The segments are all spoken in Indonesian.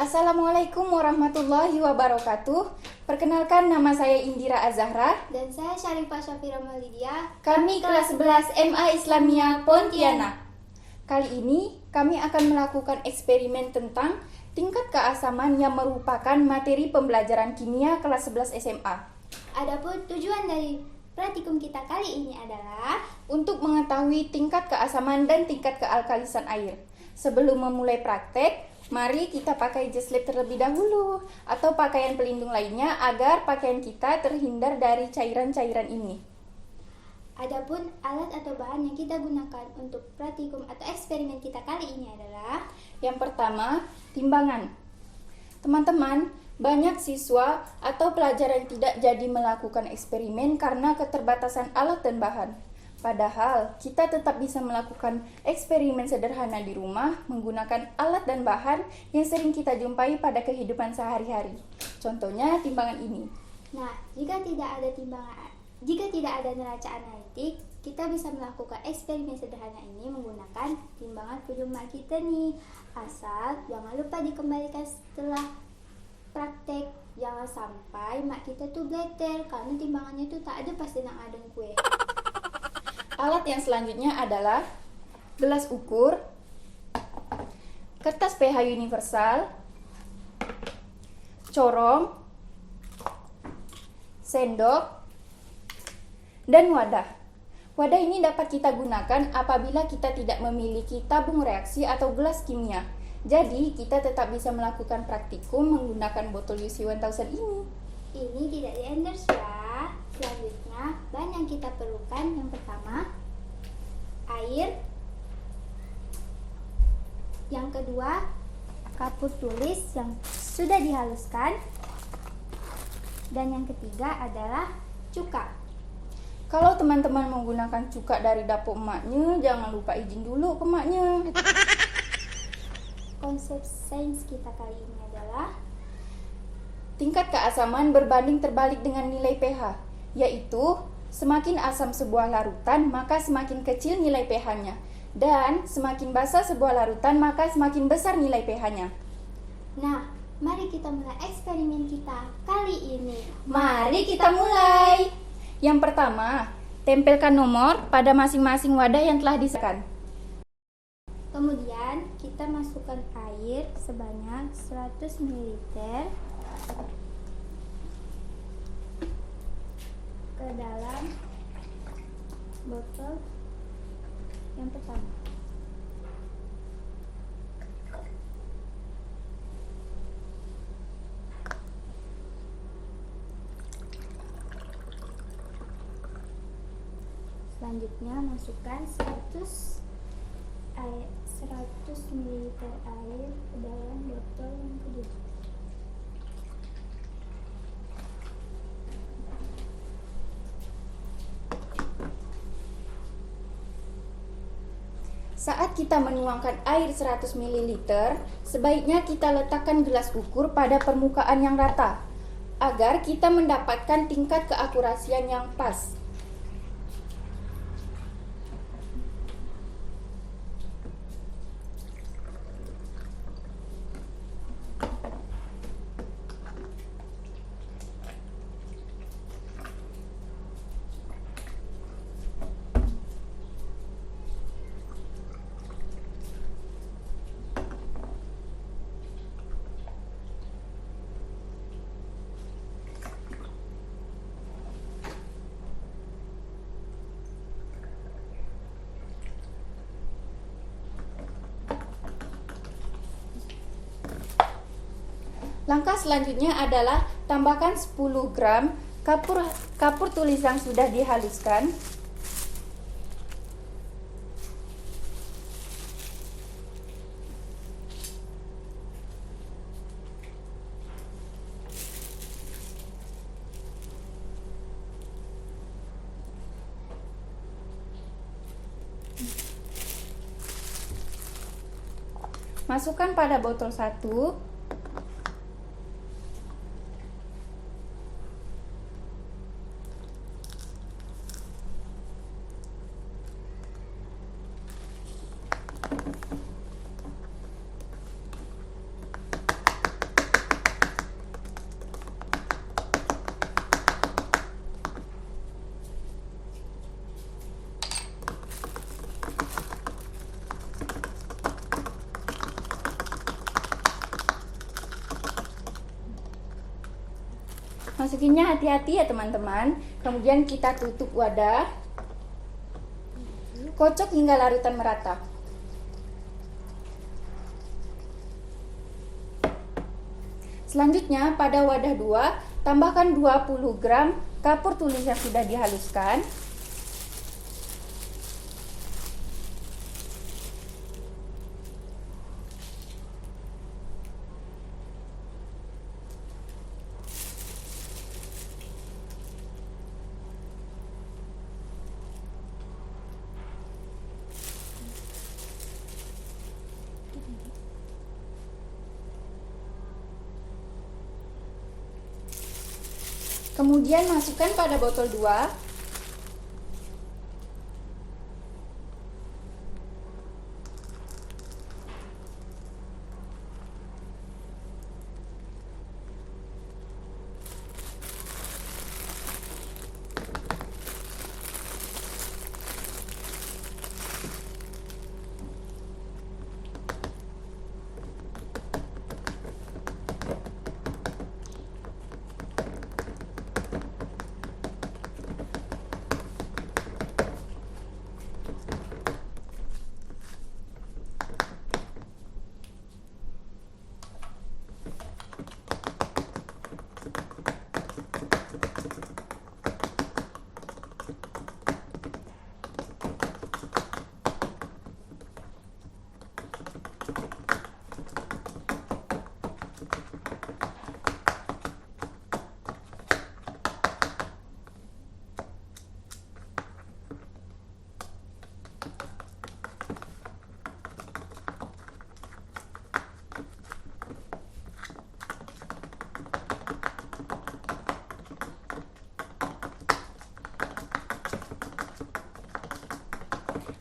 Assalamualaikum warahmatullahi wabarakatuh. Perkenalkan, nama saya Indira Azahra. Dan saya Syarifah Syafira Maulidia. Kami kelas 11 MA Islamia Pontianak. Kali ini kami akan melakukan eksperimen tentang tingkat keasaman yang merupakan materi pembelajaran kimia kelas 11 SMA. Adapun tujuan dari praktikum kita kali ini adalah Untuk mengetahui tingkat keasaman dan tingkat kealkalisan air. Sebelum memulai praktek, mari kita pakai jas lab terlebih dahulu atau pakaian pelindung lainnya agar pakaian kita terhindar dari cairan-cairan ini. Adapun alat atau bahan yang kita gunakan untuk praktikum atau eksperimen kita kali ini adalah Yang pertama, timbangan. Teman-teman, banyak siswa atau pelajar yang tidak jadi melakukan eksperimen karena keterbatasan alat dan bahan. Padahal, kita tetap bisa melakukan eksperimen sederhana di rumah menggunakan alat dan bahan yang sering kita jumpai pada kehidupan sehari-hari. Contohnya timbangan ini. Nah, jika tidak ada neraca analitik, kita bisa melakukan eksperimen sederhana ini menggunakan timbangan punya mak kita nih. Asal jangan lupa dikembalikan setelah praktek. Jangan sampai mak kita tuh bleter karena timbangannya tuh tak ada pasti nak adeng kue. Alat yang selanjutnya adalah gelas ukur, kertas pH universal, corong, sendok, dan wadah. Wadah ini dapat kita gunakan apabila kita tidak memiliki tabung reaksi atau gelas kimia. Jadi, kita tetap bisa melakukan praktikum menggunakan botol UC 1000 ini. Ini tidak di-endorse ya. Selanjutnya, bahan yang kita perlukan yang pertama, air. Yang kedua, kapur tulis yang sudah dihaluskan. Dan yang ketiga adalah cuka. Kalau teman-teman menggunakan cuka dari dapur emaknya, jangan lupa izin dulu ke emaknya. Konsep sains kita kali ini adalah Tingkat keasaman berbanding terbalik dengan nilai pH, yaitu semakin asam sebuah larutan maka semakin kecil nilai pH-nya, dan semakin basah sebuah larutan maka semakin besar nilai pH-nya. Nah, mari kita mulai eksperimen kita kali ini. Mari kita mulai. Yang pertama, tempelkan nomor pada masing-masing wadah yang telah disediakan. Kemudian kita masukkan air sebanyak 100 ml ke dalam botol yang pertama. Selanjutnya masukkan 100 ml air ke dalam botol yang kedua. Saat kita menuangkan air 100 ml, sebaiknya kita letakkan gelas ukur pada permukaan yang rata, agar kita mendapatkan tingkat keakurasian yang pas. Langkah selanjutnya adalah tambahkan 10 gram kapur tulis yang sudah dihaluskan. Masukkan pada botol 1. Masukinnya hati-hati ya teman-teman. Kemudian kita tutup wadah. Kocok hingga larutan merata. Selanjutnya pada wadah 2, tambahkan 20 gram kapur tulis yang sudah dihaluskan. Kemudian masukkan pada botol 2.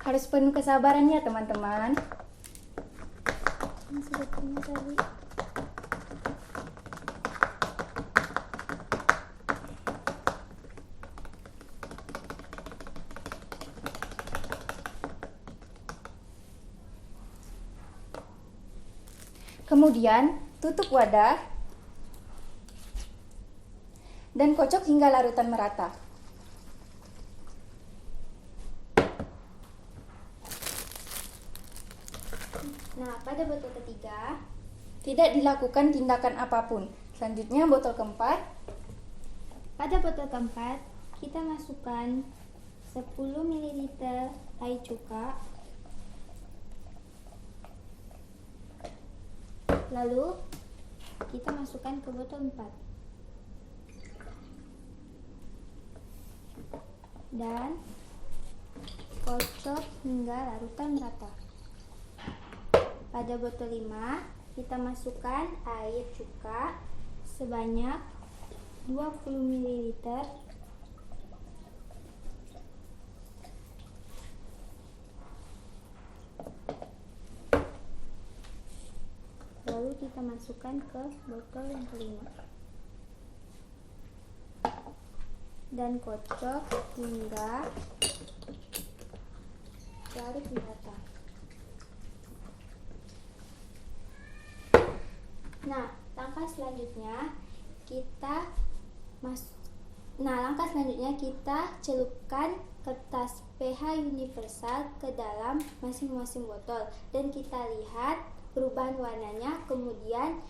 Harus penuh kesabaran ya teman-teman. Sudah punya tadi. Kemudian tutup wadah dan kocok hingga larutan merata. Nah, pada botol ketiga, Tidak dilakukan tindakan apapun. Selanjutnya botol keempat. pada botol keempat kita masukkan 10 ml air cuka. Lalu kita masukkan ke botol 4. Dan kocok hingga larutan merata. Pada botol 5 kita masukkan air cuka sebanyak 20 ml. Lalu kita masukkan ke botol yang kelima dan kocok hingga larut merata. Nah, langkah selanjutnya kita celupkan kertas pH universal ke dalam masing-masing botol dan kita lihat perubahan warnanya, kemudian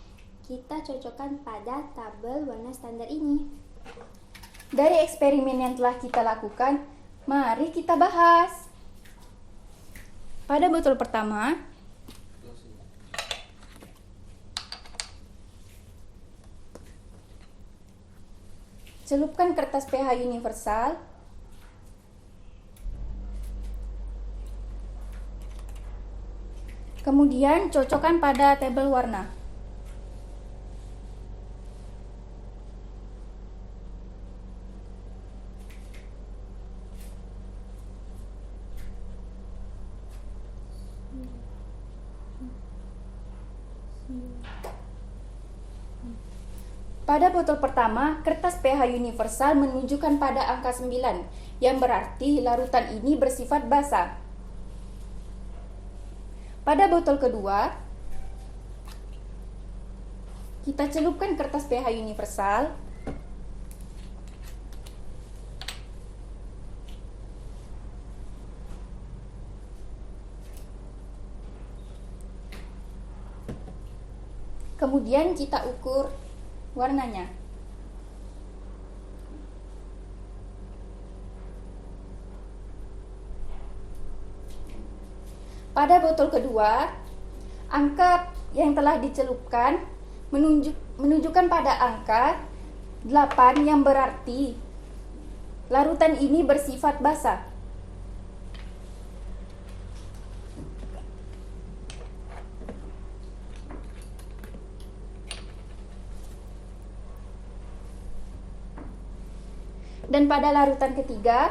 kita cocokkan pada tabel warna standar ini. Dari eksperimen yang telah kita lakukan, mari kita bahas. Pada botol pertama, celupkan kertas pH universal. Kemudian cocokkan pada tabel warna. Pada botol pertama, kertas pH universal menunjukkan pada angka 9, yang berarti larutan ini bersifat basa. Pada botol kedua, kita celupkan kertas pH universal. Kemudian kita ukur warnanya. Pada botol kedua, angka yang telah dicelupkan menunjukkan pada angka 8 yang berarti larutan ini bersifat basah. Dan pada larutan ketiga,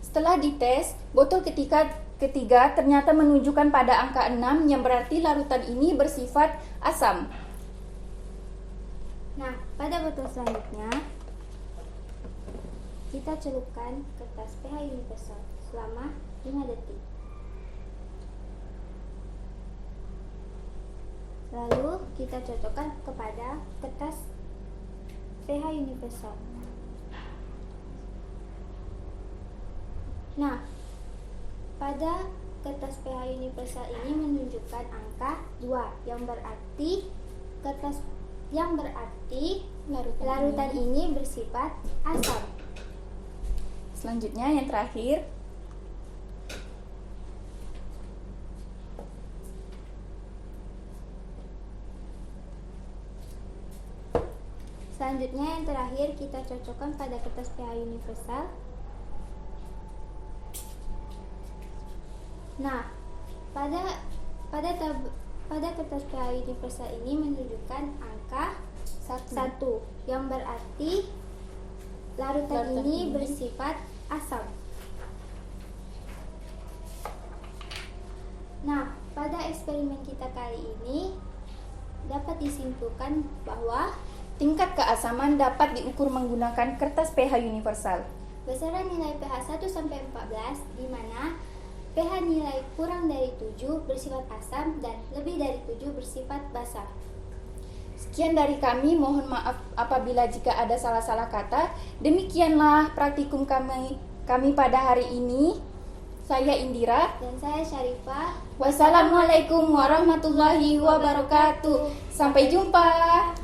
setelah dites, botol ketiga ternyata menunjukkan pada angka 6 yang berarti larutan ini bersifat asam. Nah, pada botol selanjutnya kita celupkan kertas pH universal selama 5 detik. Lalu kita cocokkan kepada kertas pH universal. Nah, pada kertas pH universal ini menunjukkan angka 2 yang berarti larutan ini bersifat asam. Selanjutnya yang terakhir, kita cocokkan pada kertas pH universal. Nah, pada kertas pH universal ini menunjukkan angka 1 yang berarti larutan ini bersifat asam. Nah, pada eksperimen kita kali ini dapat disimpulkan bahwa tingkat keasaman dapat diukur menggunakan kertas pH universal. besaran nilai pH 1 sampai 14 di mana pH nilai kurang dari 7 bersifat asam dan lebih dari 7 bersifat basah. Sekian dari kami, mohon maaf apabila jika ada salah-salah kata. Demikianlah praktikum kami pada hari ini. Saya Indira. Dan saya Syarifah. Wassalamualaikum warahmatullahi wabarakatuh. Sampai jumpa.